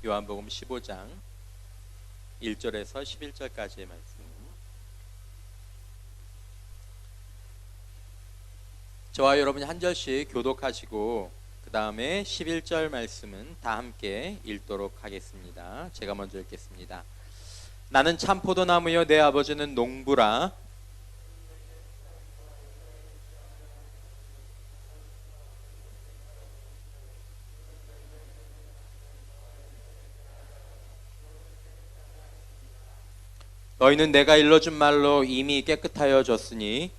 요한복음 15장 1절에서 11절까지의 말씀. 저와 여러분이 한 절씩 교독하시고 그 다음에 11절 말씀은 다 함께 읽도록 하겠습니다. 제가 먼저 읽겠습니다. 나는 참 포도나무여 내 아버지는 농부라. 너희는 내가 일러준 말로 이미 깨끗하여 졌으니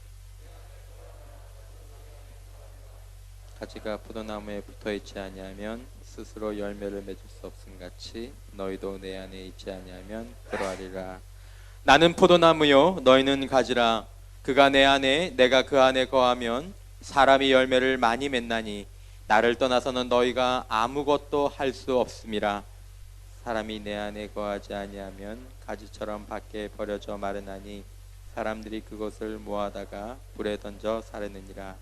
가지가 포도나무에 붙어있지 아니하면 스스로 열매를 맺을 수 없음 같이 너희도 내 안에 있지 아니하면 그러하리라. 나는 포도나무요 너희는 가지라. 그가 내 안에 내가 그 안에 거하면 사람이 열매를 많이 맺나니 나를 떠나서는 너희가 아무것도 할 수 없음이라. 사람이 내 안에 거하지 아니하면 가지처럼 밖에 버려져 마르나니 사람들이 그것을 모아다가 불에 던져 사르느니라.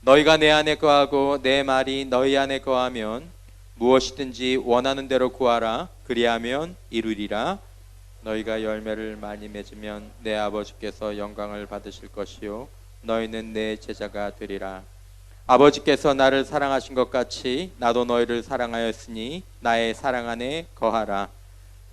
너희가 내 안에 거하고 내 말이 너희 안에 거하면 무엇이든지 원하는 대로 구하라. 그리하면 이루리라. 너희가 열매를 많이 맺으면 내 아버지께서 영광을 받으실 것이요 너희는 내 제자가 되리라. 아버지께서 나를 사랑하신 것 같이 나도 너희를 사랑하였으니 나의 사랑 안에 거하라.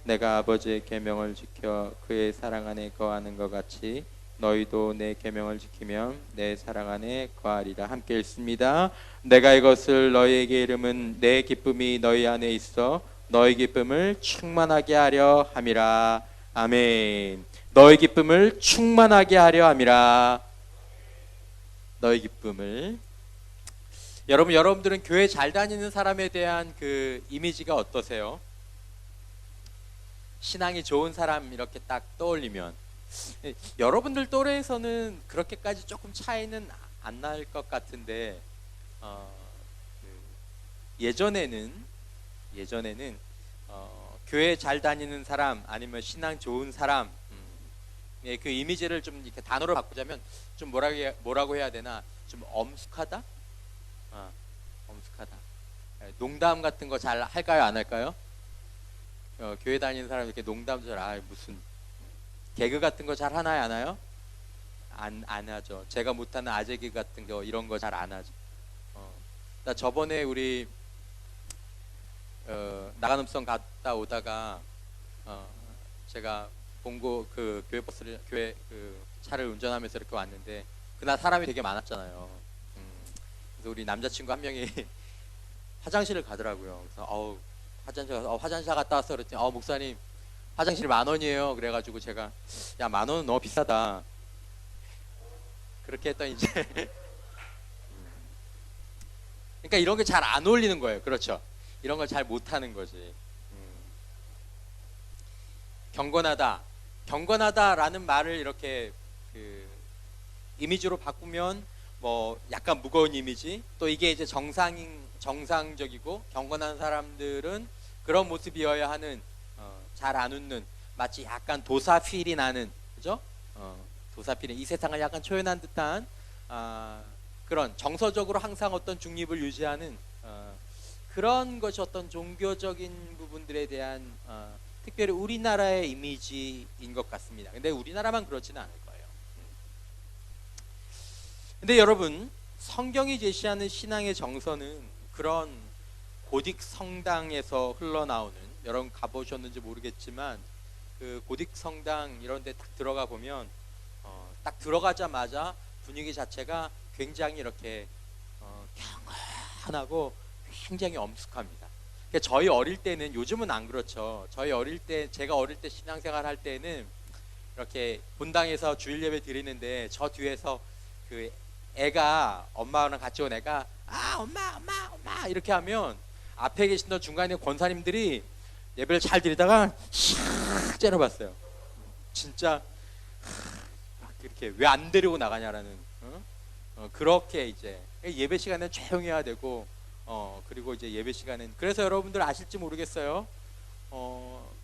내가 아버지의 계명을 지켜 그의 사랑 안에 거하는 것 같이 너희도 내 계명을 지키면 내 사랑 안에 거하리라. 함께 읽습니다. 내가 이것을 너희에게 이름은 내 기쁨이 너희 안에 있어 너희 기쁨을 충만하게 하려 함이라. 아멘. 너희 기쁨을 충만하게 하려 함이라. 너희 기쁨을. 여러분들은 교회 잘 다니는 사람에 대한 그 이미지가 어떠세요? 신앙이 좋은 사람 이렇게 딱 떠올리면 여러분들 또래에서는 그렇게까지 조금 차이는 안 날 것 같은데 예전에는 교회 잘 다니는 사람 아니면 신앙 좋은 사람 그 이미지를 좀 이렇게 단어로 바꾸자면 좀 뭐라고 해야 되나, 좀 엄숙하다? 엄숙하다. 농담 같은 거 잘 할까요, 안 할까요? 교회 다니는 사람 이렇게 농담 무슨 개그 같은 거 잘 하나요, 안 하요? 안 하죠. 제가 못하는 아재 개그 같은 거 이런 거 잘 안 하죠. 나 저번에 우리 나간음성 갔다 오다가 제가 봉고 그 교회 그 차를 운전하면서 이렇게 왔는데 그날 사람이 되게 많았잖아요. 그래서 우리 남자친구 한 명이 화장실을 가더라고요. 그래서 화장실 갔다 왔어 그랬더니 목사님 화장실 10,000원이에요. 그래가지고 제가 야 10,000원은 너무 비싸다 그렇게 했더니 이제 그러니까 이런 게 잘 안 어울리는 거예요. 그렇죠? 이런 걸 잘 못하는 거지. 경건하다라는 말을 이렇게 그 이미지로 바꾸면 뭐 약간 무거운 이미지, 또 이게 이제 정상적이고 경건한 사람들은 그런 모습이어야 하는, 잘 안 웃는, 마치 약간 도사필이 나는, 그죠? 도사필이 이 세상을 약간 초연한 듯한 그런 정서적으로 항상 어떤 중립을 유지하는 그런 것이 어떤 종교적인 부분들에 대한 특별히 우리나라의 이미지인 것 같습니다. 근데 우리나라만 그렇지는 않을 거예요. 근데 여러분, 성경이 제시하는 신앙의 정서는 그런 고딕 성당에서 흘러나오는, 여러분 가보셨는지 모르겠지만 그 고딕 성당 이런 데 딱 들어가 보면 딱 들어가자마자 분위기 자체가 굉장히 이렇게 경건하고 굉장히 엄숙합니다. 그러니까 저희 어릴 때는, 요즘은 안 그렇죠. 제가 어릴 때 신앙생활 할 때는 이렇게 본당에서 주일 예배 드리는데 저 뒤에서 그 애가, 엄마랑 같이 온 애가 엄마 이렇게 하면 앞에 계신 중간에 권사님들이 예배를 잘 드리다가 샥 째려봤어요. 진짜 이렇게 왜 안 데리고 나가냐라는, 그렇게 이제 예배 시간에 조용히 해야 되고, 그리고 이제 예배 시간은, 그래서 여러분들 아실지 모르겠어요.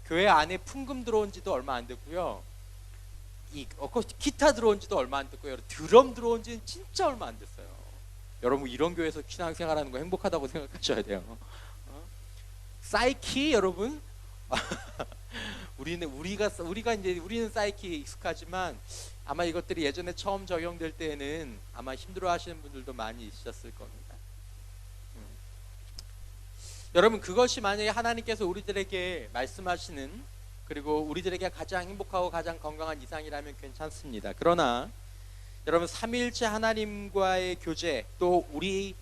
교회 안에 풍금 들어온 지도 얼마 안 됐고요. 기타 들어온 지도 얼마 안 됐고요. 드럼 들어온 지는 진짜 얼마 안 됐어요. 여러분 이런 교회에서 신앙생활하는 거 행복하다고 생각하셔야 돼요. 사이키 여러분? 우리는 사이키 익숙하지만 아마 이것들이 예전에 처음 적용될 때에는 아마 힘들어하시는 분들도 많이 있으셨을 겁니다. 여러분, 그것이 만약에 하나님께서 우리들에게 말씀하시는, 그리고 우리들에게 가장 행복하고 가장 건강한 이상이라면 괜찮습니다. 그러나 여러분, 삼위일체 하나님과의 교제, 또 우리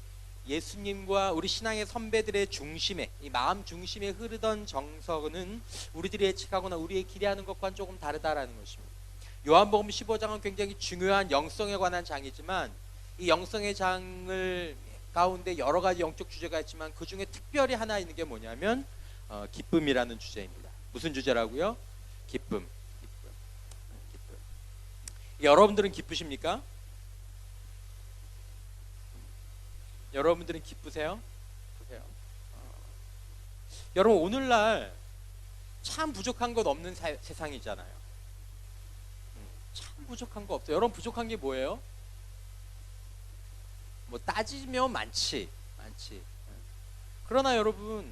예수님과 우리 신앙의 선배들의 중심에, 이 마음 중심에 흐르던 정서는 우리들이 예측하거나 우리의 기대하는 것과는 조금 다르다라는 것입니다. 요한복음 15장은 굉장히 중요한 영성에 관한 장이지만, 이 영성의 장을 가운데 여러 가지 영적 주제가 있지만 그 중에 특별히 하나 있는 게 뭐냐면 기쁨이라는 주제입니다. 무슨 주제라고요? 기쁨. 여러분들은 기쁘십니까? 여러분들은 기쁘세요? 여러분, 오늘날 참 부족한 것 없는 세상이잖아요. 참 부족한 거 없어요. 여러분, 부족한 게 뭐예요? 뭐 따지면 많지. 그러나 여러분,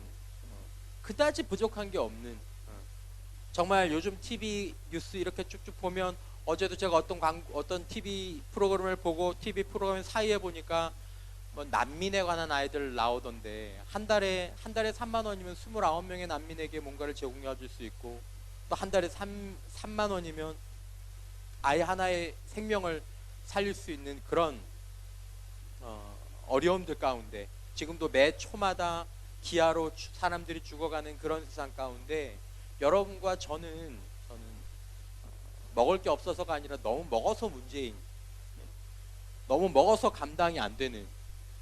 그다지 부족한 게 없는, 정말 요즘 TV 뉴스 이렇게 쭉쭉 보면, 어제도 제가 어떤 TV 프로그램을 보고 TV 프로그램 사이에 보니까 뭐 난민에 관한 아이들 나오던데, 한 달에 3만 원이면 29명의 난민에게 뭔가를 제공해 줄 수 있고, 또 한 달에 3만 원이면 아이 하나의 생명을 살릴 수 있는 그런 어려움들 가운데, 지금도 매 초마다 기아로 사람들이 죽어가는 그런 세상 가운데, 여러분과 저는 먹을 게 없어서가 아니라 너무 먹어서 문제인, 너무 먹어서 감당이 안 되는,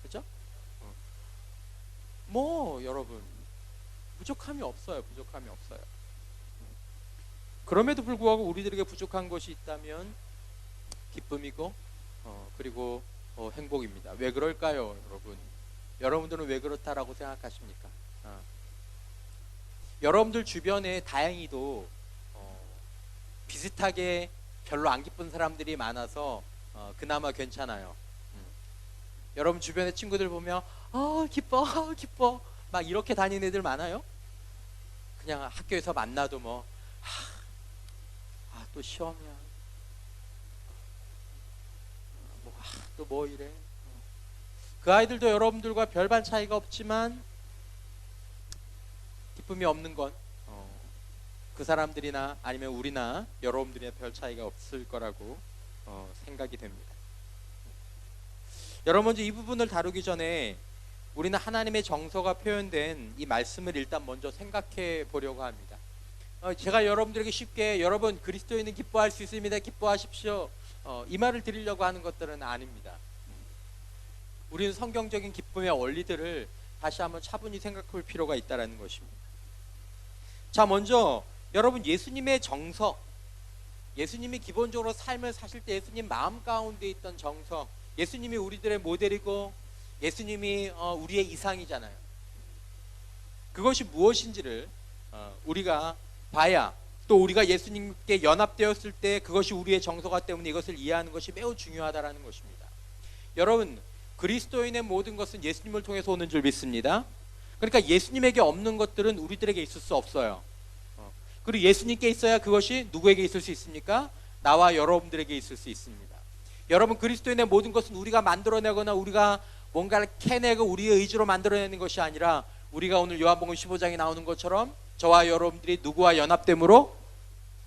그죠? 뭐 여러분, 부족함이 없어요. 그럼에도 불구하고 우리들에게 부족한 것이 있다면 기쁨이고 그리고 행복입니다. 왜 그럴까요, 여러분? 여러분들은 왜 그렇다라고 생각하십니까? 여러분들 주변에 다행히도 비슷하게 별로 안 기쁜 사람들이 많아서 그나마 괜찮아요. 여러분 주변에 친구들 보면 기뻐 막 이렇게 다니는 애들 많아요? 그냥 학교에서 만나도 뭐 또 시험이야, 또 뭐 이래. 그 아이들도 여러분들과 별반 차이가 없지만 기쁨이 없는 건 그 사람들이나 아니면 우리나 여러분들이나 별 차이가 없을 거라고 생각이 됩니다. 여러분, 먼저 이 부분을 다루기 전에 우리는 하나님의 정서가 표현된 이 말씀을 일단 먼저 생각해 보려고 합니다. 제가 여러분들에게 쉽게 여러분 그리스도인은 기뻐할 수 있습니다, 기뻐하십시오, 이 말을 드리려고 하는 것들은 아닙니다. 우리는 성경적인 기쁨의 원리들을 다시 한번 차분히 생각해 볼 필요가 있다는 것입니다. 자, 먼저 여러분, 예수님의 정서, 예수님이 기본적으로 삶을 사실 때 예수님 마음 가운데 있던 정서, 예수님이 우리들의 모델이고 예수님이 우리의 이상이잖아요. 그것이 무엇인지를 우리가 봐야, 또 우리가 예수님께 연합되었을 때 그것이 우리의 정서가 때문에 이것을 이해하는 것이 매우 중요하다는 것입니다. 여러분, 그리스도인의 모든 것은 예수님을 통해서 오는 줄 믿습니다. 그러니까 예수님에게 없는 것들은 우리들에게 있을 수 없어요. 그리고 예수님께 있어야 그것이 누구에게 있을 수 있습니까? 나와 여러분들에게 있을 수 있습니다. 여러분, 그리스도인의 모든 것은 우리가 만들어내거나 우리가 뭔가를 캐내고 우리의 의지로 만들어내는 것이 아니라, 우리가 오늘 요한복음 15장에 나오는 것처럼 저와 여러분들이 누구와 연합됨으로?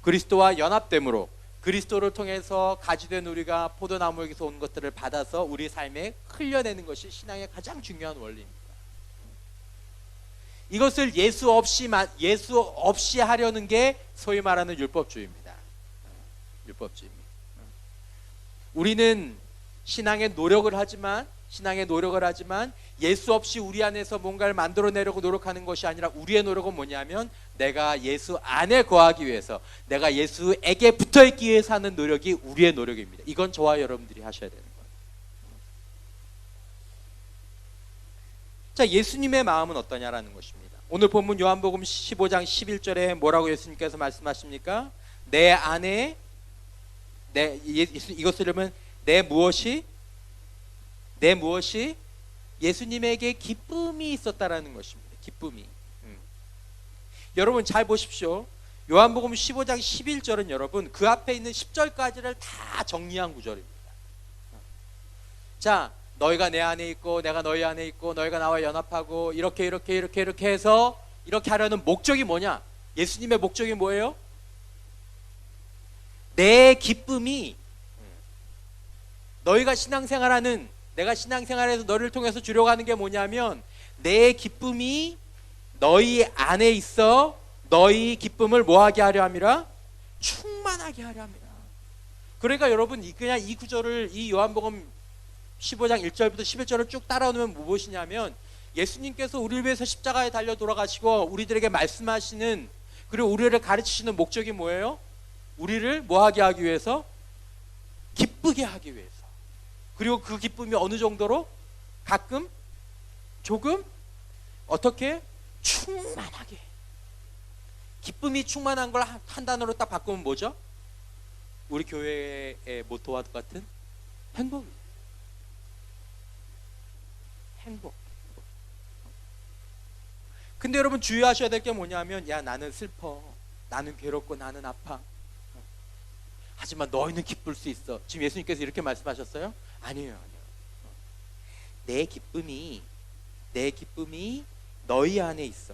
그리스도와 연합됨으로, 그리스도를 통해서 가지된 우리가 포도나무에게서 온 것들을 받아서 우리 삶에 흘려내는 것이 신앙의 가장 중요한 원리입니다. 이것을 예수 없이 하려는 게 소위 말하는 율법주의입니다. 율법주의입니다. 우리는 신앙의 노력을 하지만 예수 없이 우리 안에서 뭔가를 만들어내려고 노력하는 것이 아니라, 우리의 노력은 뭐냐면 내가 예수 안에 거하기 위해서, 내가 예수에게 붙어있기 위해서 하는 노력이 우리의 노력입니다. 이건 저와 여러분들이 하셔야 되는 거예요. 자, 예수님의 마음은 어떠냐라는 것입니다. 오늘 본문 요한복음 15장 11절에 뭐라고 예수님께서 말씀하십니까? 내 안에 이것을 읽으면 내 무엇이 예수님에게 기쁨이 있었다라는 것입니다. 기쁨이. 여러분 잘 보십시오. 요한복음 15장 11절은 여러분 그 앞에 있는 10절까지를 다 정리한 구절입니다. 자, 너희가 내 안에 있고 내가 너희 안에 있고 너희가 나와 연합하고 이렇게 해서 이렇게 하려는 목적이 뭐냐? 예수님의 목적이 뭐예요? 내 기쁨이 너희가 신앙생활하는, 내가 신앙생활에서 너를 통해서 주려고 하는 게 뭐냐면 내 기쁨이 너희 안에 있어 너희 기쁨을 뭐하게 하려 함이라? 충만하게 하려 함이라. 그러니까 여러분 그냥 이 구절을, 이 요한복음 15장 1절부터 11절을 쭉 따라오면 무엇이냐면 예수님께서 우리를 위해서 십자가에 달려 돌아가시고 우리들에게 말씀하시는, 그리고 우리를 가르치시는 목적이 뭐예요? 우리를 뭐하게 하기 위해서? 기쁘게 하기 위해서. 그리고 그 기쁨이 어느 정도로? 가끔, 조금, 어떻게? 충만하게. 기쁨이 충만한 걸 한 단어로 딱 바꾸면 뭐죠? 우리 교회의 모토와 같은 행복이에요. 행복. 근데 여러분 주의하셔야 될 게 뭐냐면, 야 나는 슬퍼, 나는 괴롭고 나는 아파, 하지만 너희는 기쁠 수 있어. 지금 예수님께서 이렇게 말씀하셨어요? 아니에요. 내 기쁨이 너희 안에 있어.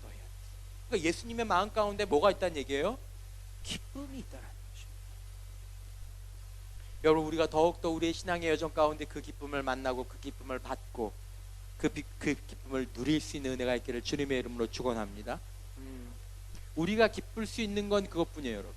너희 안에 있어. 그러니까 예수님의 마음 가운데 뭐가 있다는 얘기예요? 기쁨이 있다는 것입니다. 여러분 우리가 더욱더 우리의 신앙의 여정 가운데 그 기쁨을 만나고 그 기쁨을 받고 그 기쁨을 누릴 수 있는 은혜가 있기를 주님의 이름으로 축원합니다. 우리가 기쁠 수 있는 건 그것뿐이에요. 여러분,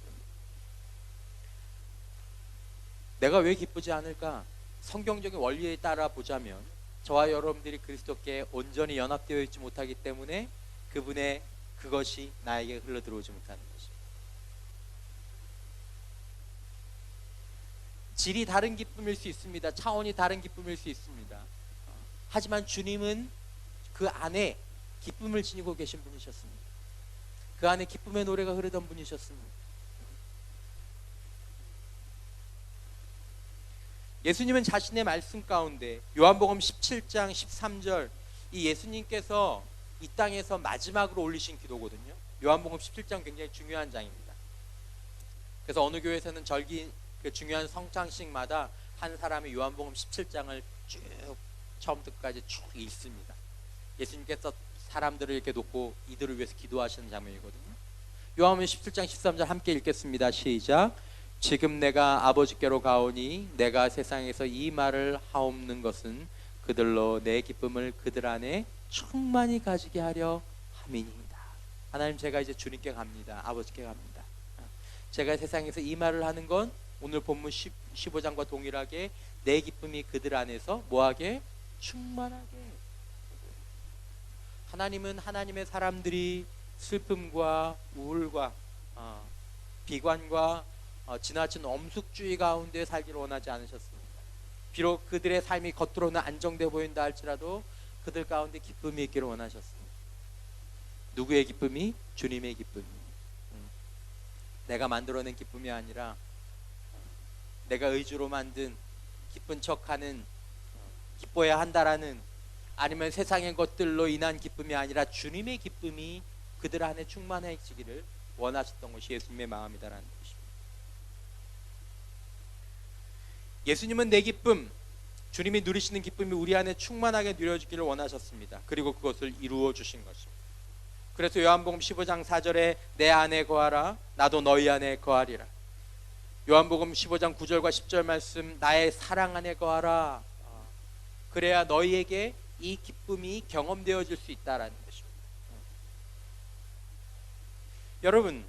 내가 왜 기쁘지 않을까? 성경적인 원리에 따라 보자면 저와 여러분들이 그리스도께 온전히 연합되어 있지 못하기 때문에 그분의 그것이 나에게 흘러들어오지 못하는 것입니다. 질이 다른 기쁨일 수 있습니다. 차원이 다른 기쁨일 수 있습니다. 하지만 주님은 그 안에 기쁨을 지니고 계신 분이셨습니다. 그 안에 기쁨의 노래가 흐르던 분이셨습니다. 예수님은 자신의 말씀 가운데 요한복음 17장 13절, 이 예수님께서 이 땅에서 마지막으로 올리신 기도거든요. 요한복음 17장 굉장히 중요한 장입니다. 그래서 어느 교회에서는 절기 그 중요한 성찬식마다 한 사람이 요한복음 17장을 쭉 처음부터 끝까지 쭉 읽습니다. 예수님께서 사람들을 이렇게 놓고 이들을 위해서 기도하시는 장면이거든요. 요한복음 17장 13절 함께 읽겠습니다. 시작. 지금 내가 아버지께로 가오니 내가 세상에서 이 말을 하옵는 것은 그들로 내 기쁨을 그들 안에 충만히 가지게 하려 함이니이다. 하나님, 제가 이제 주님께 갑니다. 아버지께 갑니다. 제가 세상에서 이 말을 하는 건 오늘 본문 15장과 동일하게 내 기쁨이 그들 안에서 뭐하게? 충만하게. 하나님은 하나님의 사람들이 슬픔과 우울과 비관과 지나친 엄숙주의 가운데 살기를 원하지 않으셨습니다. 비록 그들의 삶이 겉으로는 안정돼 보인다 할지라도 그들 가운데 기쁨이 있기를 원하셨습니다. 누구의 기쁨이? 주님의 기쁨이. 내가 만들어낸 기쁨이 아니라 내가 의지로 만든 기쁜 척하는, 기뻐야 한다라는, 아니면 세상의 것들로 인한 기쁨이 아니라 주님의 기쁨이 그들 안에 충만해지기를 원하셨던 것이 예수님의 마음이다라는 것입니다. 예수님은 내 기쁨, 주님이 누리시는 기쁨이 우리 안에 충만하게 누려지기를 원하셨습니다. 그리고 그것을 이루어 주신 것입니다. 그래서 요한복음 15장 4절에 내 안에 거하라 나도 너희 안에 거하리라. 요한복음 15장 9절과 10절 말씀, 나의 사랑 안에 거하라. 그래야 너희에게 이 기쁨이 경험되어질 수 있다라는 것입니다. 여러분,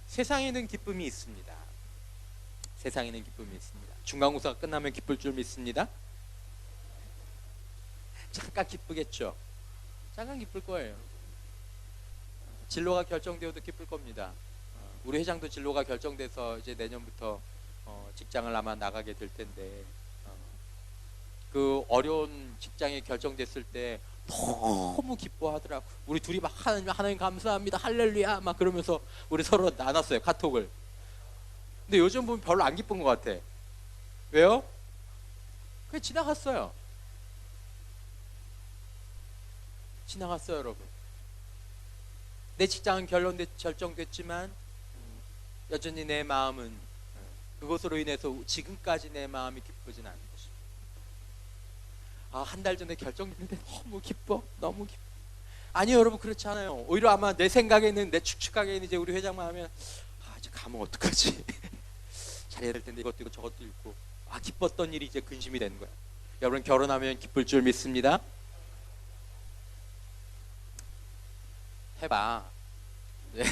세상에는 기쁨이 있습니다. 세상에는 기쁨이 있습니다. 중간고사가 끝나면 기쁠 줄 믿습니다. 잠깐 기쁘겠죠. 잠깐 기쁠 거예요. 진로가 결정되어도 기쁠 겁니다. 우리 회장도 진로가 결정돼서 이제 내년부터 직장을 아마 나가게 될 텐데, 그 어려운 직장이 결정됐을 때 너무 기뻐하더라고. 우리 둘이 막 하나님 감사합니다 할렐루야 막 그러면서 우리 서로 나눴어요, 카톡을. 근데 요즘 보면 별로 안 기쁜 것 같아. 왜요? 그냥 지나갔어요. 지나갔어요, 여러분. 내 직장은 결정됐지만 여전히 내 마음은 그것으로 인해서 지금까지 내 마음이 기쁘진 않은 것입니다. 한 달 전에 결정했는데 너무 기뻐, 너무 기뻐. 아니요, 여러분, 그렇지 않아요. 오히려 아마 내 생각에는, 내 추측하기에는 이제 우리 회장만 하면 이제 가면 어떡하지? 잘해야 될 텐데 이것도 있고 저것도 있고. 기뻤던 일이 이제 근심이 되는 거야. 여러분, 결혼하면 기쁠 줄 믿습니다. 해봐. 네.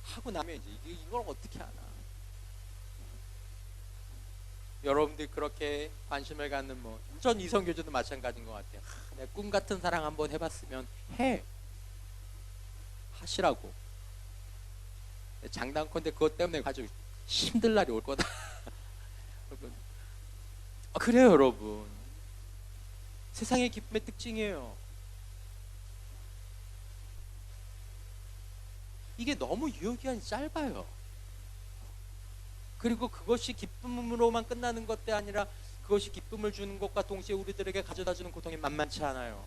하고 나면 이제 이걸 어떻게 하나. 여러분들 그렇게 관심을 갖는 전 이성교제도 마찬가지인 것 같아요. 내 꿈 같은 사랑 한번 해봤으면 하시라고. 장단컨대 그것 때문에 아주 힘들 날이 올 거다. 여러분, 그래요, 여러분. 세상의 기쁨의 특징이에요. 이게 너무 유효기간이 짧아요. 그리고 그것이 기쁨으로만 끝나는 것도 아니라 그것이 기쁨을 주는 것과 동시에 우리들에게 가져다주는 고통이 만만치 않아요.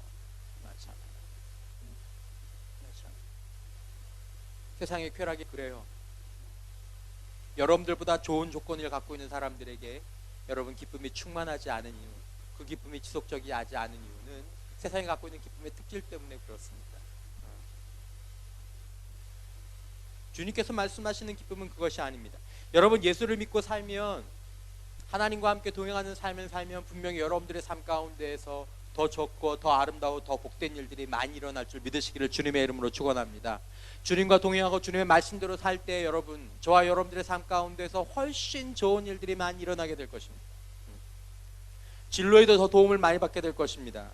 세상의 쾌락이 그래요. 여러분들보다 좋은 조건을 갖고 있는 사람들에게 여러분 기쁨이 충만하지 않은 이유, 그 기쁨이 지속적이지 않은 이유는 세상이 갖고 있는 기쁨의 특질 때문에 그렇습니다. 주님께서 말씀하시는 기쁨은 그것이 아닙니다. 여러분, 예수를 믿고 살면, 하나님과 함께 동행하는 삶을 살면 분명히 여러분들의 삶 가운데에서 더 좋고 더 아름다워 더 복된 일들이 많이 일어날 줄 믿으시기를 주님의 이름으로 축원합니다. 주님과 동행하고 주님의 말씀대로 살 때 여러분, 저와 여러분들의 삶 가운데서 훨씬 좋은 일들이 많이 일어나게 될 것입니다. 진로에도 더 도움을 많이 받게 될 것입니다.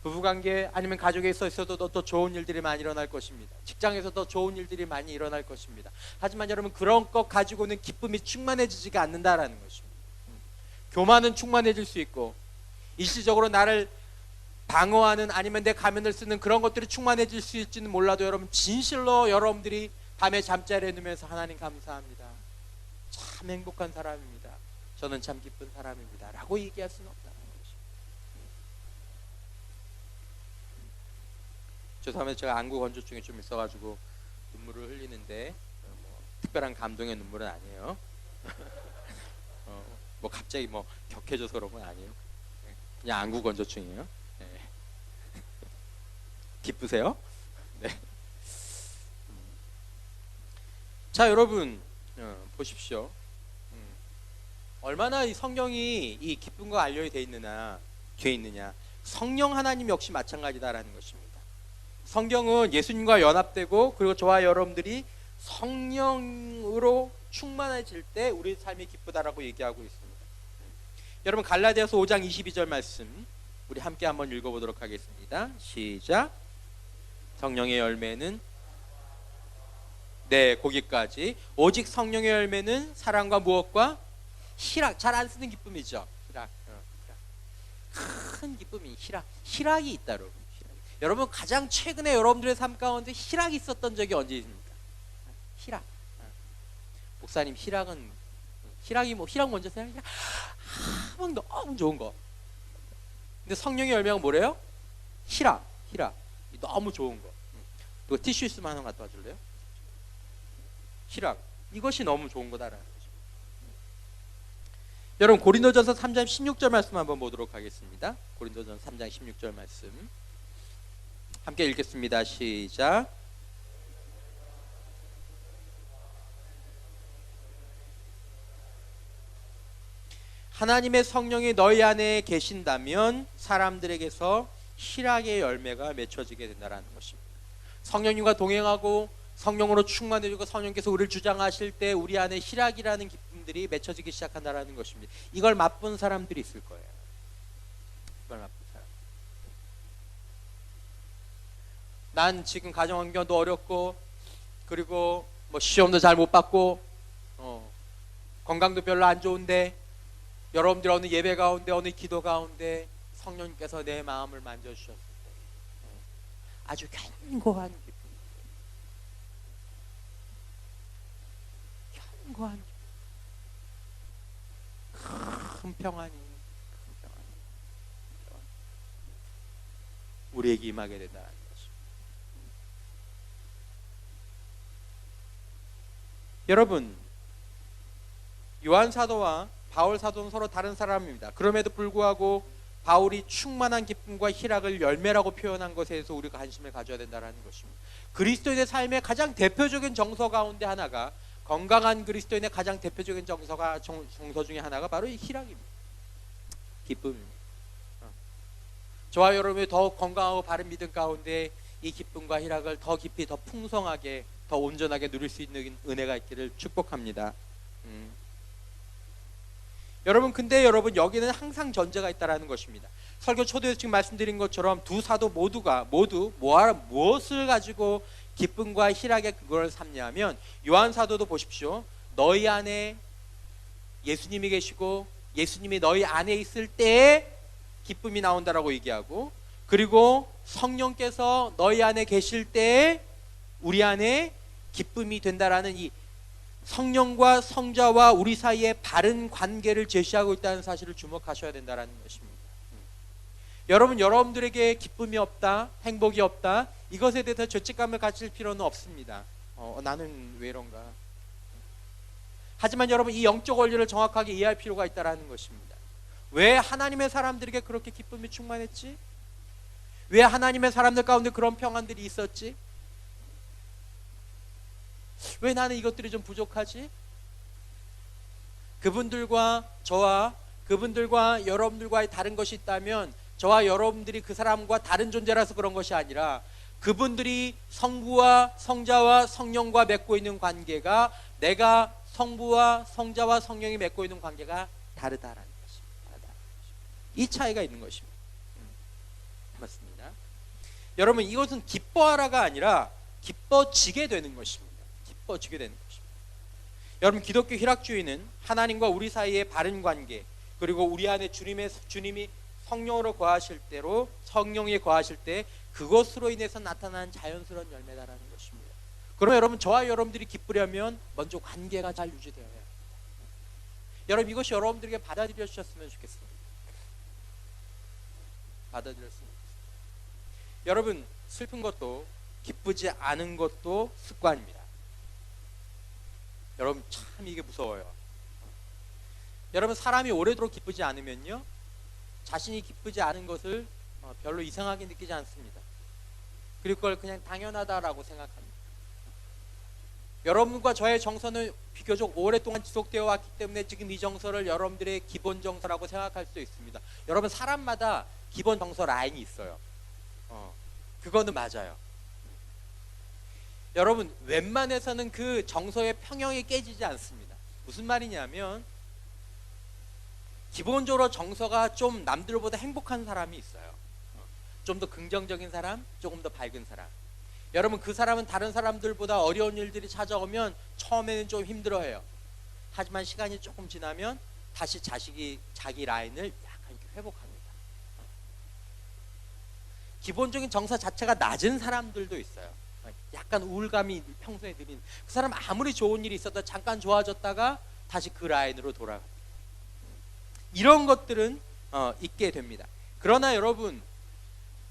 부부관계 아니면 가족에 있어도 더 좋은 일들이 많이 일어날 것입니다. 직장에서 더 좋은 일들이 많이 일어날 것입니다. 하지만 여러분, 그런 것 가지고는 기쁨이 충만해지지가 않는다라는 것입니다. 교만은 충만해질 수 있고, 일시적으로 나를 방어하는 아니면 내 가면을 쓰는 그런 것들이 충만해질 수 있지는 몰라도 여러분, 진실로 여러분들이 밤에 잠자리에 누면서 하나님 감사합니다, 참 행복한 사람입니다, 저는 참 기쁜 사람입니다 라고 얘기할 수는 없다. 죄송합니다. 제가 안구 건조증이 좀 있어가지고 눈물을 흘리는데 특별한 감동의 눈물은 아니에요. 갑자기 격해져서 그런 건 아니에요. 그냥 안구 건조증이에요. 네. 기쁘세요? 네. 자, 여러분, 보십시오. 얼마나 이 성경이 이 기쁨과 알려져 있느냐. 성령 하나님 역시 마찬가지다라는 것입니다. 성경은 예수님과 연합되고, 그리고 저와 여러분들이 성령으로 충만해질 때 우리 삶이 기쁘다라고 얘기하고 있습니다. 여러분, 갈라디아서 5장 22절 말씀 우리 함께 한번 읽어보도록 하겠습니다. 시작. 성령의 열매는 거기까지. 오직 성령의 열매는 사랑과 무엇과? 희락. 잘 안 쓰는 기쁨이죠. 희락. 큰 기쁨이 희락이 있다, 여러분. 여러분, 가장 최근에 여러분들의 삶 가운데 희락이 있었던 적이 언제입니까? 희락. 목사님, 희락 먼저 생각해. 너무 좋은 거. 근데 성령의 열매가 뭐래요? 희락. 너무 좋은 거. 또 티슈 있으면 하나 갖다 와줄래요? 희락. 이것이 너무 좋은 거다라는 거죠. 여러분, 고린도전서 3장 16절 말씀 한번 보도록 하겠습니다. 고린도전서 3장 16절 말씀 함께 읽겠습니다. 시작. 하나님의 성령이 너희 안에 계신다면 사람들에게서 희락의 열매가 맺혀지게 된다는 것입니다. 성령님과 동행하고 성령으로 충만해지고 성령께서 우리를 주장하실 때 우리 안에 희락이라는 기쁨들이 맺혀지기 시작한다는 것입니다. 이걸 맛본 사람들이 있을 거예요. 난 지금 가정환경도 어렵고, 그리고 시험도 잘 못 받고, 건강도 별로 안 좋은데, 여러분들 어느 예배 가운데, 어느 기도 가운데 성령님께서 내 마음을 만져주셨을 때 아주 견고한 기쁨, 큰 평안이 우리에게 임하게 된다는 것입니다. 여러분, 요한 사도와 바울 사도는 서로 다른 사람입니다. 그럼에도 불구하고 바울이 충만한 기쁨과 희락을 열매라고 표현한 것에 대해서 우리가 관심을 가져야 된다는 것입니다. 그리스도인의 삶의 가장 대표적인 정서 가운데 하나가, 건강한 그리스도인의 가장 대표적인 정서 중에 하나가 바로 이 희락입니다. 기쁨입니다. 저와 여러분이 더 건강하고 바른 믿음 가운데 이 기쁨과 희락을 더 깊이, 더 풍성하게, 더 온전하게 누릴 수 있는 은혜가 있기를 축복합니다. 여러분, 근데 여러분, 여기는 항상 전제가 있다라는 것입니다. 설교 초대에서 지금 말씀드린 것처럼 두 사도 모두 무엇을 가지고 기쁨과 희락의 그걸 삼냐면, 요한 사도도 보십시오. 너희 안에 예수님이 계시고 예수님이 너희 안에 있을 때에 기쁨이 나온다라고 얘기하고, 그리고 성령께서 너희 안에 계실 때에 우리 안에 기쁨이 된다라는 이 성령과 성자와 우리 사이의 바른 관계를 제시하고 있다는 사실을 주목하셔야 된다는 것입니다. 여러분, 여러분들에게 기쁨이 없다, 행복이 없다, 이것에 대해서 죄책감을 가질 필요는 없습니다. 나는 왜 이런가. 하지만 여러분, 이 영적 원리를 정확하게 이해할 필요가 있다는 것입니다. 왜 하나님의 사람들에게 그렇게 기쁨이 충만했지? 왜 하나님의 사람들 가운데 그런 평안들이 있었지? 왜 나는 이것들이 좀 부족하지? 그분들과 저와 그분들과 여러분들과의 다른 것이 있다면, 저와 여러분들이 그 사람과 다른 존재라서 그런 것이 아니라, 그분들이 성부와 성자와 성령과 맺고 있는 관계가 내가 성부와 성자와 성령이 맺고 있는 관계가 다르다라는 것입니다. 이 차이가 있는 것입니다. 맞습니다. 여러분, 이것은 기뻐하라가 아니라 기뻐지게 되는 것입니다. 기뻐지게 되는 것입니다. 여러분, 기독교 희락주의는 하나님과 우리 사이의 바른 관계, 그리고 우리 안에 주님이 성령으로 거하실 때로, 성령이 거하실 때 그것으로 인해서 나타나는 자연스러운 열매다라는 것입니다. 그러면 여러분, 저와 여러분들이 기쁘려면 먼저 관계가 잘 유지되어야 합니다. 여러분, 이것이 여러분들에게 받아들여 주셨으면 좋겠습니다. 받아들였으면 좋겠습니다. 여러분, 슬픈 것도 기쁘지 않은 것도 습관입니다. 여러분, 참 이게 무서워요. 여러분, 사람이 오래도록 기쁘지 않으면요, 자신이 기쁘지 않은 것을 별로 이상하게 느끼지 않습니다. 그리고 그걸 그냥 당연하다라고 생각합니다. 여러분과 저의 정서는 비교적 오랫동안 지속되어 왔기 때문에 지금 이 정서를 여러분들의 기본 정서라고 생각할 수 있습니다. 여러분, 사람마다 기본 정서 라인이 있어요. 그거는 맞아요. 여러분, 웬만해서는 그 정서의 평형이 깨지지 않습니다. 무슨 말이냐면, 기본적으로 정서가 좀 남들보다 행복한 사람이 있어요. 좀 더 긍정적인 사람, 조금 더 밝은 사람. 여러분, 그 사람은 다른 사람들보다 어려운 일들이 찾아오면 처음에는 좀 힘들어해요. 하지만 시간이 조금 지나면 다시 자기 라인을 약간 이렇게 회복합니다. 기본적인 정서 자체가 낮은 사람들도 있어요. 약간 우울감이 평소에 들인, 그 사람 아무리 좋은 일이 있어도 잠깐 좋아졌다가 다시 그 라인으로 돌아갑니다. 이런 것들은 있게 됩니다. 그러나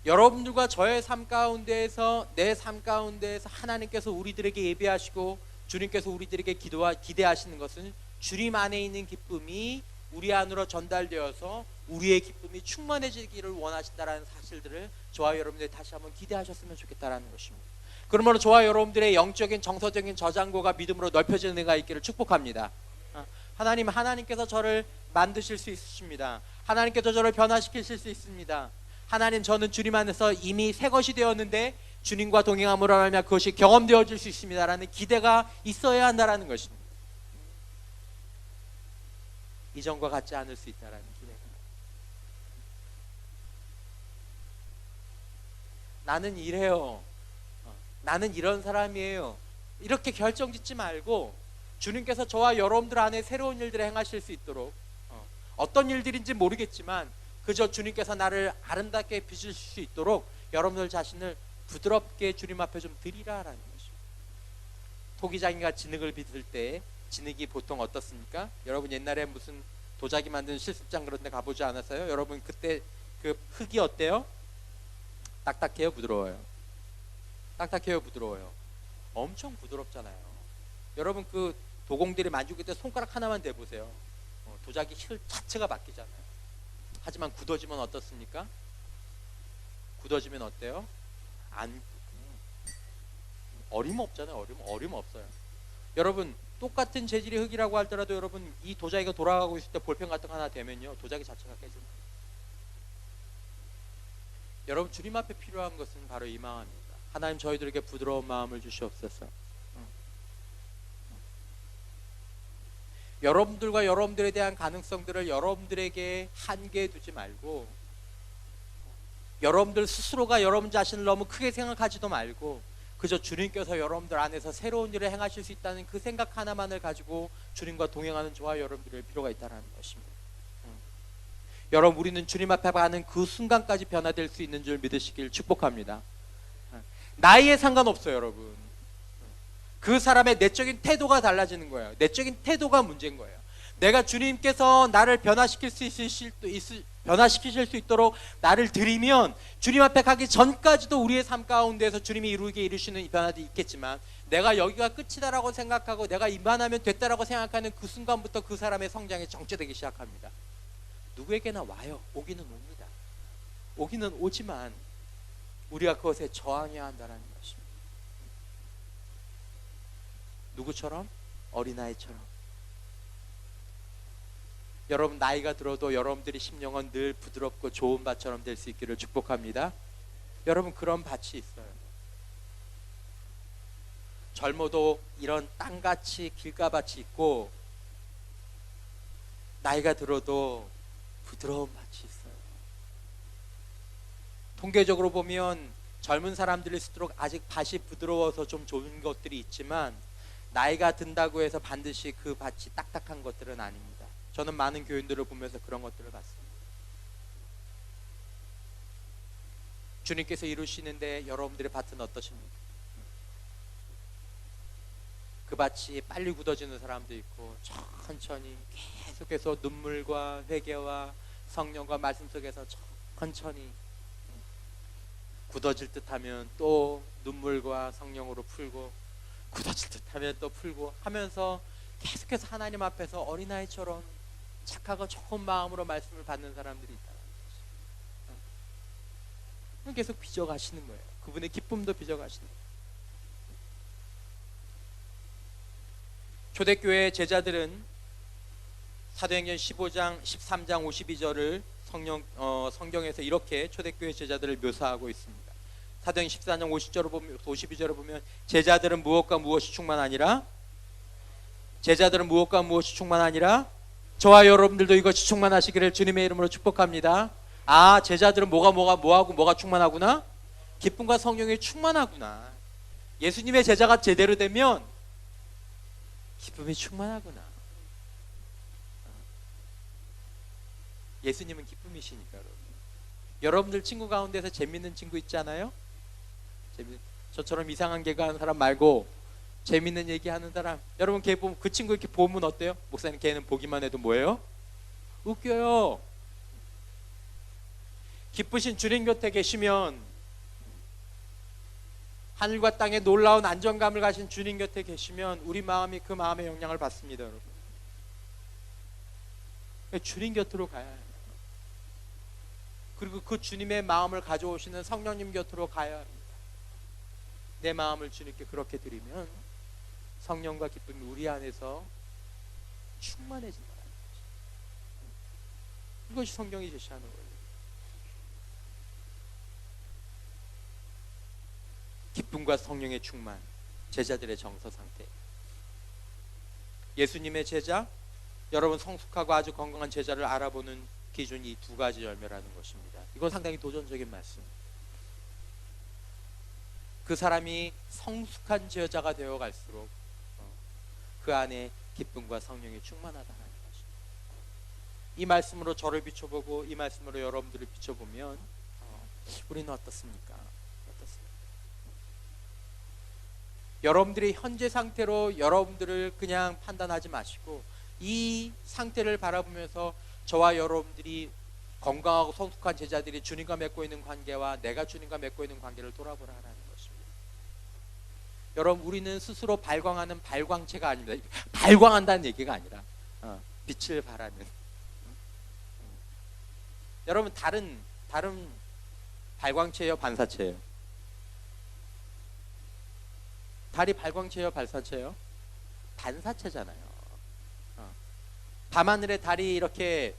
여러분들과 저의 삶 가운데에서, 내 삶 가운데에서 하나님께서 우리들에게 예배하시고 주님께서 우리들에게 기대하시는 것은 주님 안에 있는 기쁨이 우리 안으로 전달되어서 우리의 기쁨이 충만해지기를 원하신다는 사실들을 저와 여러분들이 다시 한번 기대하셨으면 좋겠다는 것입니다. 그러므로 저와 여러분들의 영적인 정서적인 저장고가 믿음으로 넓혀지는 은혜가 있기를 축복합니다. 하나님께서 저를 만드실 수 있으십니다. 하나님께서 저를 변화시키실 수 있습니다. 하나님, 저는 주님 안에서 이미 새 것이 되었는데 주님과 동행함으로 하면 그것이 경험되어질 수 있습니다 라는 기대가 있어야 한다는 것입니다. 이전과 같지 않을 수 있다는 기대가. 나는 이래요, 나는 이런 사람이에요, 이렇게 결정짓지 말고 주님께서 저와 여러분들 안에 새로운 일들을 행하실 수 있도록, 어떤 일들인지 모르겠지만 그저 주님께서 나를 아름답게 빚으실 수 있도록 여러분들 자신을 부드럽게 주님 앞에 좀 드리라라는 것이죠. 토기장이가 진흙을 빚을 때 진흙이 보통 어떻습니까? 여러분, 옛날에 무슨 도자기 만드는 실습장 그런 데 가보지 않았어요? 여러분, 그때 그 흙이 어때요? 딱딱해요, 부드러워요? 딱딱해요, 부드러워요? 엄청 부드럽잖아요. 여러분, 그 도공들이 만지고 있을 때 손가락 하나만 대보세요. 도자기 실 자체가 바뀌잖아요. 하지만 굳어지면 어떻습니까? 굳어지면 어때요? 안 어림없잖아요. 어림없어요. 여러분 똑같은 재질의 흙이라고 할더라도 여러분 이 도자기가 돌아가고 있을 때 볼펜 같은 거 하나 대면요 도자기 자체가 깨집니다. 여러분 주님 앞에 필요한 것은 바로 이 마음입니다. 하나님 저희들에게 부드러운 마음을 주시옵소서. 여러분들과 여러분들에 대한 가능성들을 여러분들에게 한계에 두지 말고 여러분들 스스로가 여러분 자신을 너무 크게 생각하지도 말고 그저 주님께서 여러분들 안에서 새로운 일을 행하실 수 있다는 그 생각 하나만을 가지고 주님과 동행하는 저와 여러분들의 필요가 있다는 것입니다. 여러분 우리는 주님 앞에 가는 그 순간까지 변화될 수 있는 줄 믿으시길 축복합니다. 나이에 상관없어요. 여러분 그 사람의 내적인 태도가 달라지는 거예요. 내적인 태도가 문제인 거예요. 내가 주님께서 나를 변화시키실 수 있도록 나를 드리면 주님 앞에 가기 전까지도 우리의 삶 가운데서 주님이 이루시는 변화도 있겠지만 내가 여기가 끝이다라고 생각하고 내가 이만하면 됐다라고 생각하는 그 순간부터 그 사람의 성장이 정체되기 시작합니다. 누구에게나 와요. 오기는 옵니다. 오기는 오지만 우리가 그것에 저항해야 한다는 것입니다. 누구처럼? 어린아이처럼. 여러분 나이가 들어도 여러분들이 심령은 늘 부드럽고 좋은 밭처럼 될 수 있기를 축복합니다. 여러분 그런 밭이 있어요. 젊어도 이런 땅같이 길가밭이 있고 나이가 들어도 부드러운 밭이 있어요. 통계적으로 보면 젊은 사람들일수록 아직 밭이 부드러워서 좀 좋은 것들이 있지만 나이가 든다고 해서 반드시 그 밭이 딱딱한 것들은 아닙니다. 저는 많은 교인들을 보면서 그런 것들을 봤습니다. 주님께서 이루시는데 여러분들의 밭은 어떠십니까? 그 밭이 빨리 굳어지는 사람도 있고 천천히 계속해서 눈물과 회개와 성령과 말씀 속에서 천천히 굳어질 듯하면 또 눈물과 성령으로 풀고 굳어질 듯하면 또 풀고 하면서 계속해서 하나님 앞에서 어린아이처럼 착하고 좋은 마음으로 말씀을 받는 사람들이 있다. 계속 빚어가시는 거예요. 그분의 기쁨도 빚어가시는 거예요. 초대교회 제자들은 사도행전 15장, 13장 52절을 성경에서 이렇게 초대교회 제자들을 묘사하고 있습니다. 사도행전 14장 52절을 보면 제자들은 무엇과 무엇이 충만하니라? 제자들은 무엇과 무엇이 충만하니라? 저와 여러분들도 이것이 충만하시기를 주님의 이름으로 축복합니다. 아, 제자들은 뭐가 충만하구나? 기쁨과 성령이 충만하구나. 예수님의 제자가 제대로 되면 기쁨이 충만하구나. 예수님은 기쁨이시니까. 여러분들 친구 가운데서 재밌는 친구 있지 않아요? 저처럼 이상한 개그 하는 사람 말고 재밌는 얘기하는 사람. 여러분 걔 보면 그 친구 이렇게 보면 어때요? 목사님 걔는 보기만 해도 뭐예요? 웃겨요. 기쁘신 주님 곁에 계시면 하늘과 땅에 놀라운 안정감을 가진 주님 곁에 계시면 우리 마음이 그 마음의 영향을 받습니다. 여러분 주님 곁으로 가야 해요. 그리고 그 주님의 마음을 가져오시는 성령님 곁으로 가야 합니다. 내 마음을 주님께 그렇게 드리면 성령과 기쁨이 우리 안에서 충만해진다. 이것이 성경이 제시하는 거예요. 기쁨과 성령의 충만, 제자들의 정서 상태. 예수님의 제자, 여러분 성숙하고 아주 건강한 제자를 알아보는 기준이 이 두 가지 열매라는 것입니다. 이건 상당히 도전적인 말씀. 그 사람이 성숙한 제자가 되어 갈수록 그 안에 기쁨과 성령이 충만하다는 것입니다. 이 말씀으로 저를 비춰보고 이 말씀으로 여러분들을 비춰보면 우리는 어떻습니까? 여러분들의 현재 상태로 여러분들을 그냥 판단하지 마시고 이 상태를 바라보면서 저와 여러분들이 건강하고 성숙한 제자들이 주님과 맺고 있는 관계와 내가 주님과 맺고 있는 관계를 돌아보라 하는 것입니다. 여러분, 우리는 스스로 발광하는 발광체가 아닙니다. 발광한다는 얘기가 아니라 빛을 발하는. 여러분, 다른 발광체예요, 반사체예요? 달이 발광체예요, 발사체예요? 반사체잖아요. 밤하늘에 달이 이렇게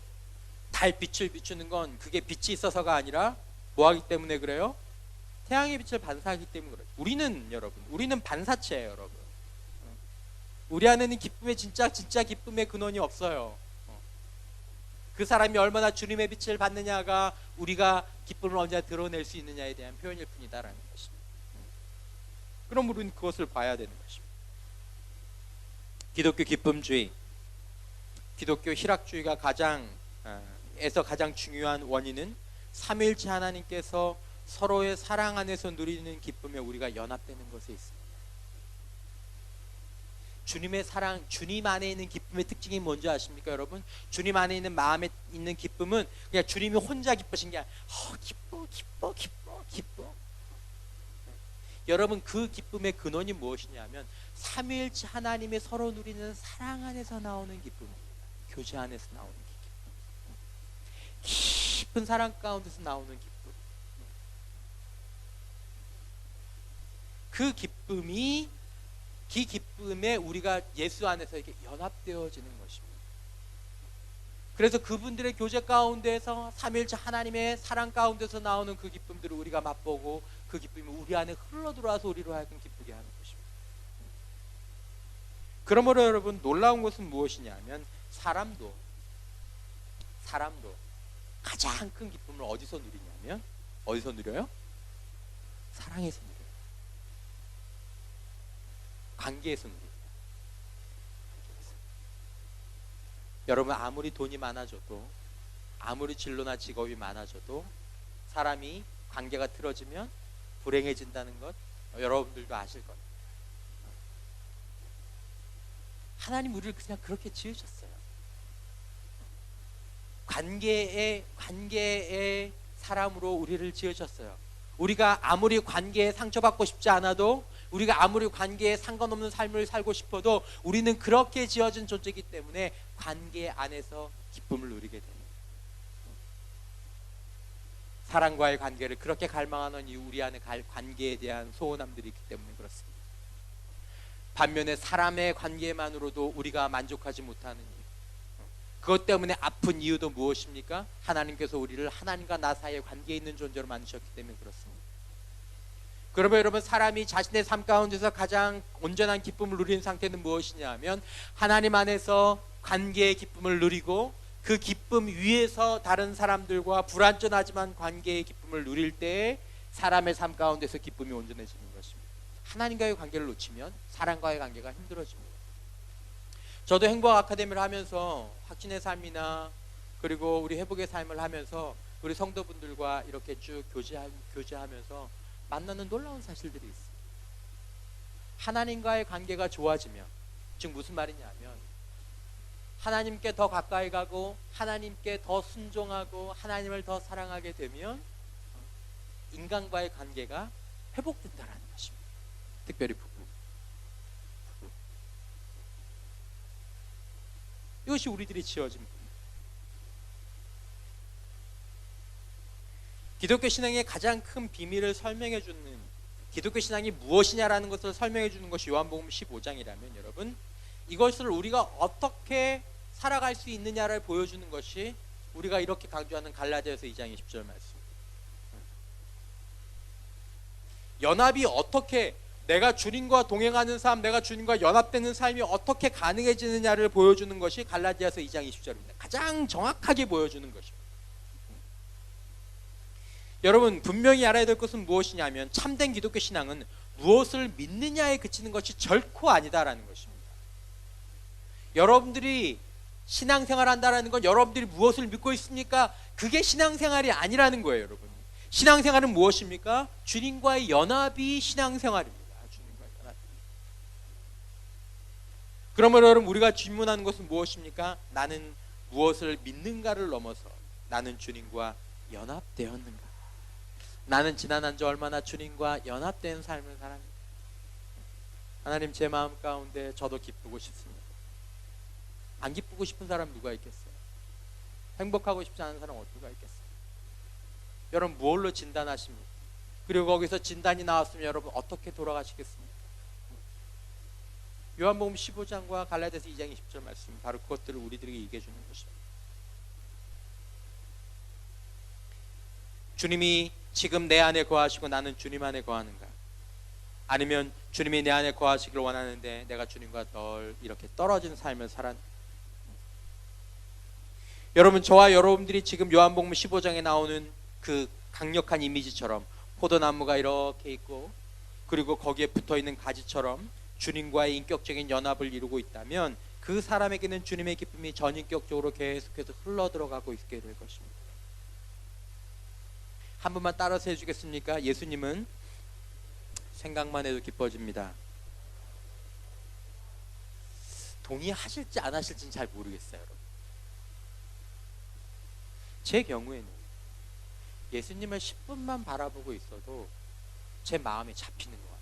달빛을 비추는 건 그게 빛이 있어서가 아니라 뭐 하기 때문에 그래요? 태양의 빛을 반사하기 때문에 그래요. 우리는 반사체예요, 여러분. 우리 안에는 기쁨의 진짜 기쁨의 근원이 없어요. 그 사람이 얼마나 주님의 빛을 받느냐가 우리가 기쁨을 언제 드러낼 수 있느냐에 대한 표현일 뿐이다라는 것입니다. 그럼 우리는 그것을 봐야 되는 것입니다. 기독교 기쁨주의, 기독교 희락주의가 가장 중요한 원인은 삼위일체 하나님께서 서로의 사랑 안에서 누리는 기쁨에 우리가 연합되는 것에 있습니다. 주님의 사랑, 주님 안에 있는 기쁨의 특징이 뭔지 아십니까, 여러분? 주님 안에 있는 마음에 있는 기쁨은 그냥 주님이 혼자 기쁘신 게 아니라 기뻐. 여러분, 그 기쁨의 근원이 무엇이냐면 삼위일체 하나님의 서로 누리는 사랑 안에서 나오는 기쁨입니다. 교제 안에서 나오는 기쁨, 깊은 사랑 가운데서 나오는 기쁨. 그 기쁨에 우리가 예수 안에서 이렇게 연합되어지는 것입니다. 그래서 그분들의 교제 가운데서 삼위일체 하나님의 사랑 가운데서 나오는 그 기쁨들을 우리가 맛보고 그 기쁨이 우리 안에 흘러들어와서 우리로 하여금 기쁘게 하는 것입니다. 그러므로 여러분, 놀라운 것은 무엇이냐면 사람도 가장 큰 기쁨을 어디서 누리냐면 어디서 누려요? 사랑에서 누려요. 관계에서 누려요. 여러분, 아무리 돈이 많아져도, 아무리 진로나 직업이 많아져도 사람이 관계가 틀어지면 불행해진다는 것 여러분들도 아실 거예요. 하나님 우리를 그냥 그렇게 지으셨어요. 관계의 사람으로 우리를 지으셨어요. 우리가 아무리 관계에 상처받고 싶지 않아도, 우리가 아무리 관계에 상관없는 삶을 살고 싶어도 우리는 그렇게 지어진 존재이기 때문에 관계 안에서 기쁨을 누리게 됩니다. 사랑과의 관계를 그렇게 갈망하는 이유, 우리 안에 관계에 대한 소원함들이 있기 때문에 그렇습니다. 반면에 사람의 관계만으로도 우리가 만족하지 못하는 이유, 그것 때문에 아픈 이유도 무엇입니까? 하나님께서 우리를 하나님과 나 사이에 관계에 있는 존재로 만드셨기 때문에 그렇습니다. 그러면 여러분, 사람이 자신의 삶 가운데서 가장 온전한 기쁨을 누리는 상태는 무엇이냐 하면 하나님 안에서 관계의 기쁨을 누리고 그 기쁨 위에서 다른 사람들과 불완전하지만 관계의 기쁨을 누릴 때 사람의 삶 가운데서 기쁨이 온전해지는 것입니다. 하나님과의 관계를 놓치면 사람과의 관계가 힘들어집니다. 저도 행복 아카데미를 하면서 확신의 삶이나 그리고 우리 회복의 삶을 하면서 우리 성도분들과 이렇게 쭉 교제하면서 만나는 놀라운 사실들이 있어요. 하나님과의 관계가 좋아지면, 즉 무슨 말이냐면 하나님께 더 가까이 가고 하나님께 더 순종하고 하나님을 더 사랑하게 되면 인간과의 관계가 회복된다는 것입니다. 특별히 부부. 이것이 우리들이 지어진 부분. 기독교 신앙의 가장 큰 비밀을 설명해 주는, 기독교 신앙이 무엇이냐라는 것을 설명해 주는 것이 요한복음 15장이라면 여러분, 이것을 우리가 어떻게 살아갈 수 있느냐를 보여주는 것이 우리가 이렇게 강조하는 갈라디아서 2장 20절 말씀. 연합이 어떻게, 내가 주님과 동행하는 삶, 내가 주님과 연합되는 삶이 어떻게 가능해지느냐를 보여주는 것이 갈라디아서 2장 20절입니다. 가장 정확하게 보여주는 것입니다. 여러분, 분명히 알아야 될 것은 무엇이냐면 참된 기독교 신앙은 무엇을 믿느냐에 그치는 것이 결코 아니다라는 것입니다. 여러분들이 신앙생활 한다라는 건 여러분들이 무엇을 믿고 있습니까? 그게 신앙생활이 아니라는 거예요, 여러분. 신앙생활은 무엇입니까? 주님과의 연합이 신앙생활입니다. 주님과의 연합. 그러면 여러분, 우리가 질문하는 것은 무엇입니까? 나는 무엇을 믿는가를 넘어서 나는 주님과 연합되었는가? 나는 지난 한 주 얼마나 주님과 연합된 삶을 살았는가? 하나님, 제 마음 가운데 저도 기쁘고 싶습니다. 안 기쁘고 싶은 사람 누가 있겠어요? 행복하고 싶지 않은 사람 누가 있겠어요? 여러분, 무엇로 진단하십니까? 그리고 거기서 진단이 나왔으면 여러분 어떻게 돌아가시겠습니까? 요한복음 15장과 갈라디아서 2장 20절 말씀, 바로 그것들을 우리들에게 얘기해 주는 것입니다. 주님이 지금 내 안에 거하시고 나는 주님 안에 거하는가? 아니면 주님이 내 안에 거하시길 원하는데 내가 주님과 널 이렇게 떨어진 삶을 살았는가? 여러분, 저와 여러분들이 지금 요한복음 15장에 나오는 그 강력한 이미지처럼 포도나무가 이렇게 있고, 그리고 거기에 붙어있는 가지처럼 주님과의 인격적인 연합을 이루고 있다면 그 사람에게는 주님의 기쁨이 전인격적으로 계속해서 흘러들어가고 있게 될 것입니다. 한 번만 따라서 해주겠습니까? 예수님은 생각만 해도 기뻐집니다. 동의하실지 안 하실지는 잘 모르겠어요, 여러분. 제 경우에는 예수님을 10분만 바라보고 있어도 제 마음이 잡히는 것 같아요.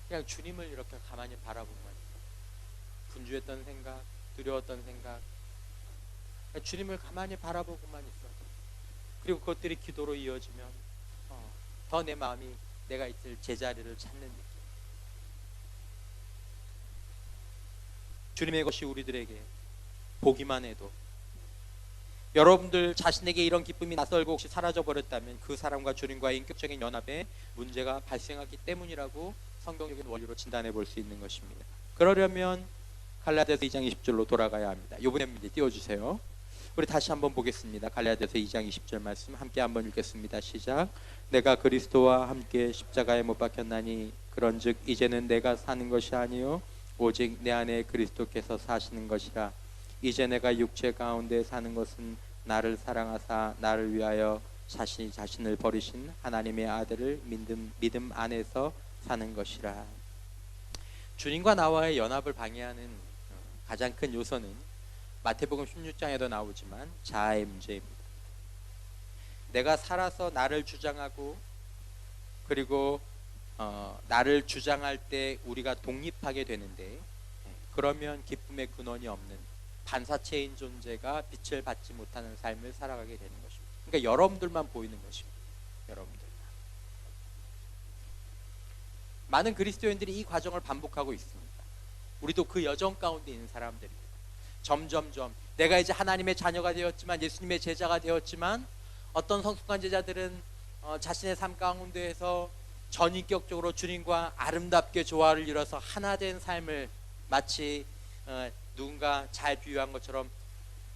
그냥 주님을 이렇게 가만히 바라보고만 있어요. 분주했던 생각, 두려웠던 생각, 주님을 가만히 바라보고만 있어도, 그리고 그것들이 기도로 이어지면 더 내 마음이 내가 있을 제자리를 찾는 느낌. 주님의 것이 우리들에게 보기만 해도, 여러분들 자신에게 이런 기쁨이 낯설고 혹시 사라져버렸다면 그 사람과 주님과의 인격적인 연합에 문제가 발생하기 때문이라고 성경적인 원리로 진단해 볼 수 있는 것입니다. 그러려면 갈라디아서 2장 20절로 돌아가야 합니다. 이번에 띄워주세요. 우리 다시 한번 보겠습니다. 갈라디아서 2장 20절 말씀 함께 한번 읽겠습니다. 시작. 내가 그리스도와 함께 십자가에 못 박혔나니 그런즉 이제는 내가 사는 것이 아니요 오직 내 안에 그리스도께서 사시는 것이라. 이제 내가 육체 가운데 사는 것은 나를 사랑하사 나를 위하여 자신을 버리신 하나님의 아들을 믿음 안에서 사는 것이라. 주님과 나와의 연합을 방해하는 가장 큰 요소는 마태복음 16장에도 나오지만 자아의 문제입니다. 내가 살아서 나를 주장하고, 그리고 나를 주장할 때 우리가 독립하게 되는데, 그러면 기쁨의 근원이 없는 반사체인 존재가 빛을 받지 못하는 삶을 살아가게 되는 것입니다. 그러니까 여러분들만 보이는 것입니다. 여러분들. 많은 그리스도인들이 이 과정을 반복하고 있습니다. 우리도 그 여정 가운데 있는 사람들입니다. 점점점 내가 이제 하나님의 자녀가 되었지만, 예수님의 제자가 되었지만, 어떤 성숙한 제자들은 자신의 삶 가운데에서 전인격적으로 주님과 아름답게 조화를 이뤄서 하나 된 삶을, 마치 누군가 잘 비유한 것처럼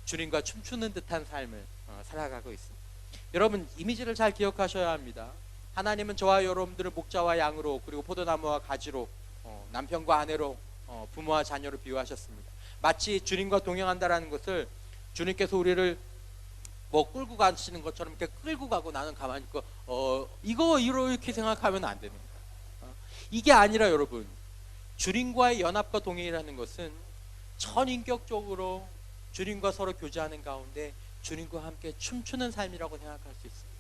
주님과 춤추는 듯한 삶을 살아가고 있습니다. 여러분, 이미지를 잘 기억하셔야 합니다. 하나님은 저와 여러분들을 목자와 양으로, 그리고 포도나무와 가지로, 남편과 아내로, 부모와 자녀로 비유하셨습니다. 마치 주님과 동행한다라는 것을 주님께서 우리를 끌고 가시는 것처럼 이렇게 끌고 가고 나는 가만히 있고 이거 이렇게 생각하면 안 되는 거예요. 이게 아니라 여러분, 주님과의 연합과 동행이라는 것은 전인격적으로 주님과 서로 교제하는 가운데 주님과 함께 춤추는 삶이라고 생각할 수 있습니다.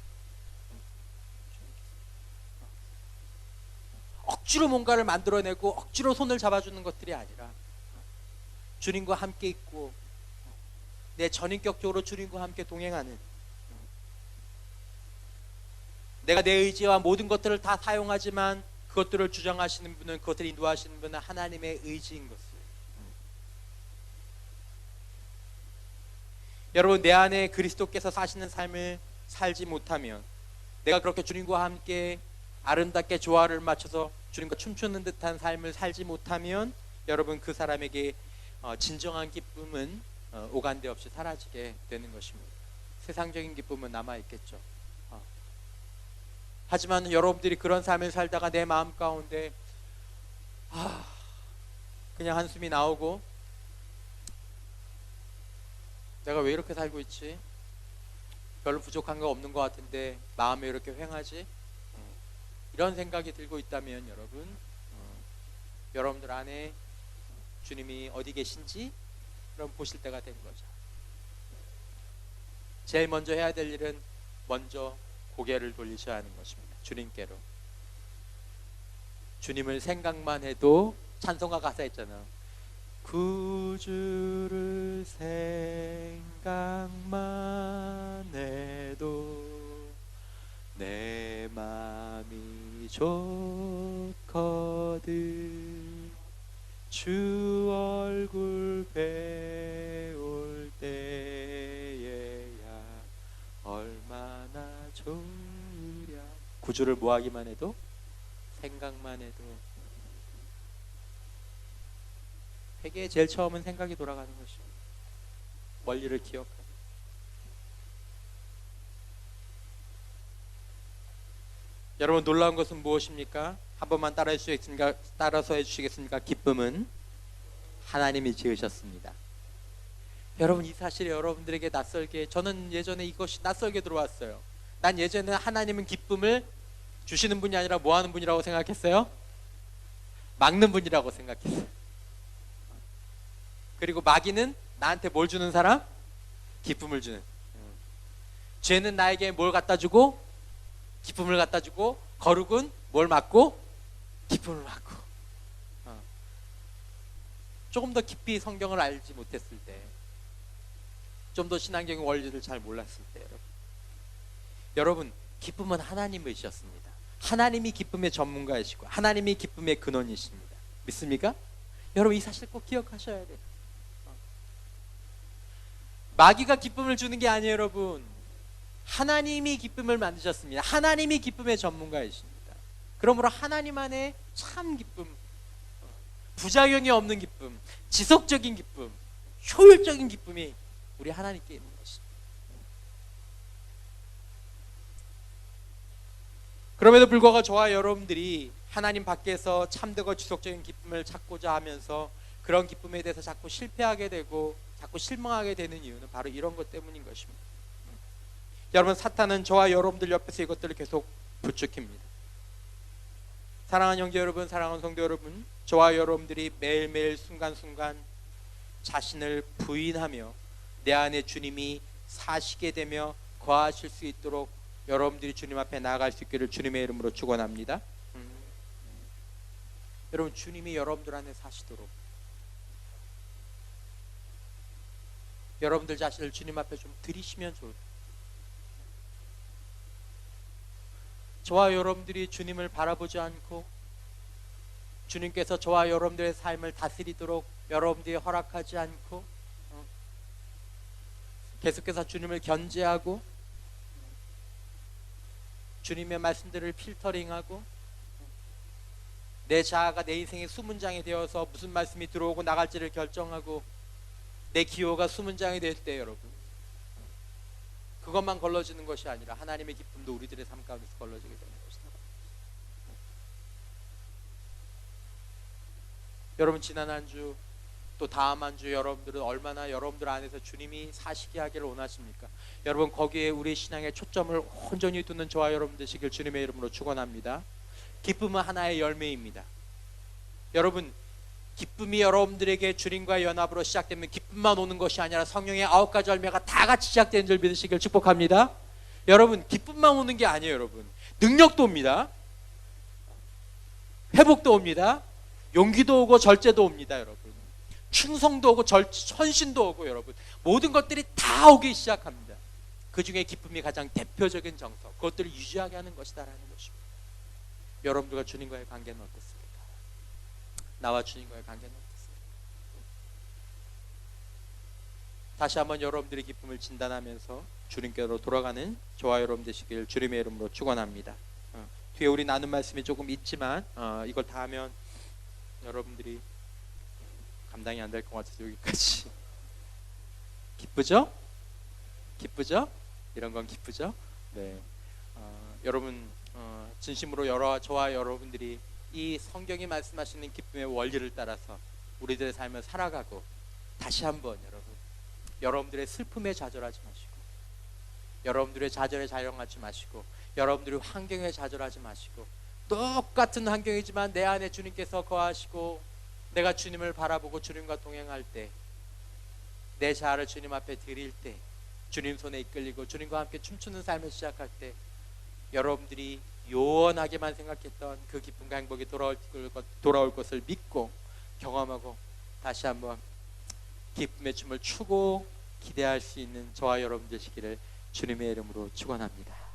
억지로 뭔가를 만들어내고 억지로 손을 잡아주는 것들이 아니라 주님과 함께 있고 내 전인격적으로 주님과 함께 동행하는, 내가 내 의지와 모든 것들을 다 사용하지만 그것들을 주장하시는 분은, 그것들을 인도하시는 분은 하나님의 의지인 것을. 여러분, 내 안에 그리스도께서 사시는 삶을 살지 못하면, 내가 그렇게 주님과 함께 아름답게 조화를 맞춰서 주님과 춤추는 듯한 삶을 살지 못하면, 여러분, 그 사람에게 진정한 기쁨은 오간데 없이 사라지게 되는 것입니다. 세상적인 기쁨은 남아있겠죠. 하지만 여러분들이 그런 삶을 살다가 내 마음 가운데 그냥 한숨이 나오고, 내가 왜 이렇게 살고 있지? 별로 부족한 거 없는 것 같은데 마음이 이렇게 휑하지? 이런 생각이 들고 있다면 여러분들 안에 주님이 어디 계신지 그럼 보실 때가 된 거죠. 제일 먼저 해야 될 일은 먼저 고개를 돌리셔야 하는 것입니다. 주님께로. 주님을 생각만 해도 찬송가 가사 있잖아. 구주를 생각만 해도 내 맘이 좋거든. 주 얼굴 배울 때에야 얼마나 좋으랴. 구주를 뭐하기만 해도, 생각만 해도. 회개의 제일 처음은 생각이 돌아가는 것이요, 원리를 기억하고. 여러분, 놀라운 것은 무엇입니까? 한 번만 따라서 해주시겠습니까? 기쁨은 하나님이 지으셨습니다. 여러분, 이 사실이 여러분들에게 낯설게, 저는 예전에 이것이 낯설게 들어왔어요. 난 예전에 하나님은 기쁨을 주시는 분이 아니라 뭐 하는 분이라고 생각했어요? 막는 분이라고 생각했어요. 그리고 마귀는 나한테 뭘 주는 사람? 기쁨을 주는. 죄는 나에게 뭘 갖다 주고? 기쁨을 갖다 주고, 거룩은 뭘 막고? 기쁨을 막고. 조금 더 깊이 성경을 알지 못했을 때, 좀 더 신앙적인 원리를 잘 몰랐을 때, 여러분, 기쁨은 하나님이셨습니다. 하나님이 기쁨의 전문가이시고 하나님이 기쁨의 근원이십니다. 믿습니까? 여러분, 이 사실 꼭 기억하셔야 돼요. 마귀가 기쁨을 주는 게 아니에요, 여러분. 하나님이 기쁨을 만드셨습니다. 하나님이 기쁨의 전문가이십니다. 그러므로 하나님 안에 참 기쁨, 부작용이 없는 기쁨, 지속적인 기쁨, 효율적인 기쁨이 우리 하나님께 있는 것입니다. 그럼에도 불구하고 저와 여러분들이 하나님 밖에서 참되고 지속적인 기쁨을 찾고자 하면서 그런 기쁨에 대해서 자꾸 실패하게 되고 자꾸 실망하게 되는 이유는 바로 이런 것 때문인 것입니다. 여러분, 사탄은 저와 여러분들 옆에서 이것들을 계속 부추깁니다. 사랑하는 형제 여러분, 사랑하는 성도 여러분, 저와 여러분들이 매일매일 순간순간 자신을 부인하며 내 안에 주님이 사시게 되며 거하실 수 있도록 여러분들이 주님 앞에 나아갈 수 있기를 주님의 이름으로 축원합니다. 여러분, 주님이 여러분들 안에 사시도록 여러분들 자신을 주님 앞에 좀 드리시면 좋을 거예요. 저와 여러분들이 주님을 바라보지 않고 주님께서 저와 여러분들의 삶을 다스리도록 여러분들이 허락하지 않고 계속해서 주님을 견제하고 주님의 말씀들을 필터링하고 내 자아가 내 인생의 수문장이 되어서 무슨 말씀이 들어오고 나갈지를 결정하고 내 기호가 수문장이 될 때, 여러분, 그것만 걸러지는 것이 아니라 하나님의 기쁨도 우리들의 삶 가운데서 걸러지게 되는 것이다. 여러분, 지난 한 주 또 다음 한 주 여러분들은 얼마나 여러분들 안에서 주님이 사시게 하기를 원하십니까? 여러분, 거기에 우리 신앙의 초점을 온전히 두는 저와 여러분 되시길 주님의 이름으로 축원합니다. 기쁨은 하나의 열매입니다. 여러분, 기쁨이 여러분들에게 주님과의 연합으로 시작되면 기쁨만 오는 것이 아니라 성령의 9가지 열매가 다 같이 시작되는 줄 믿으시길 축복합니다. 여러분, 기쁨만 오는 게 아니에요. 여러분, 능력도 옵니다. 회복도 옵니다. 용기도 오고 절제도 옵니다. 여러분, 충성도 오고 헌신도 오고, 여러분, 모든 것들이 다 오기 시작합니다. 그 중에 기쁨이 가장 대표적인 정서, 그것들을 유지하게 하는 것이다라는 것입니다. 여러분들과 주님과의 관계는 어떻습니까? 나와 주님과의 관계는 어떻습니까? 다시 한번 여러분들의 기쁨을 진단하면서 주님께로 돌아가는 저와 여러분 되시길 주님의 이름으로 축원합니다. 뒤에 우리 나눈 말씀이 조금 있지만 이걸 다 하면 여러분들이 감당이 안 될 것 같아서 여기까지. 기쁘죠? 기쁘죠? 이런 건 기쁘죠? 네. 여러분, 진심으로 저와 여러분들이 이 성경이 말씀하시는 기쁨의 원리를 따라서 우리들의 삶을 살아가고, 다시 한번 여러분들의 슬픔에 좌절하지 마시고, 여러분들의 좌절에 좌영하지 마시고, 여러분들의 환경에 좌절하지 마시고, 똑같은 환경이지만 내 안에 주님께서 거하시고 내가 주님을 바라보고 주님과 동행할 때, 내 자아를 주님 앞에 드릴 때, 주님 손에 이끌리고 주님과 함께 춤추는 삶을 시작할 때 여러분들이 요원하게만 생각했던 그 기쁨과 행복이 돌아올 것을 믿고 경험하고 다시 한번 기쁨의 춤을 추고 기대할 수 있는 저와 여러분 되시기를 주님의 이름으로 축원합니다.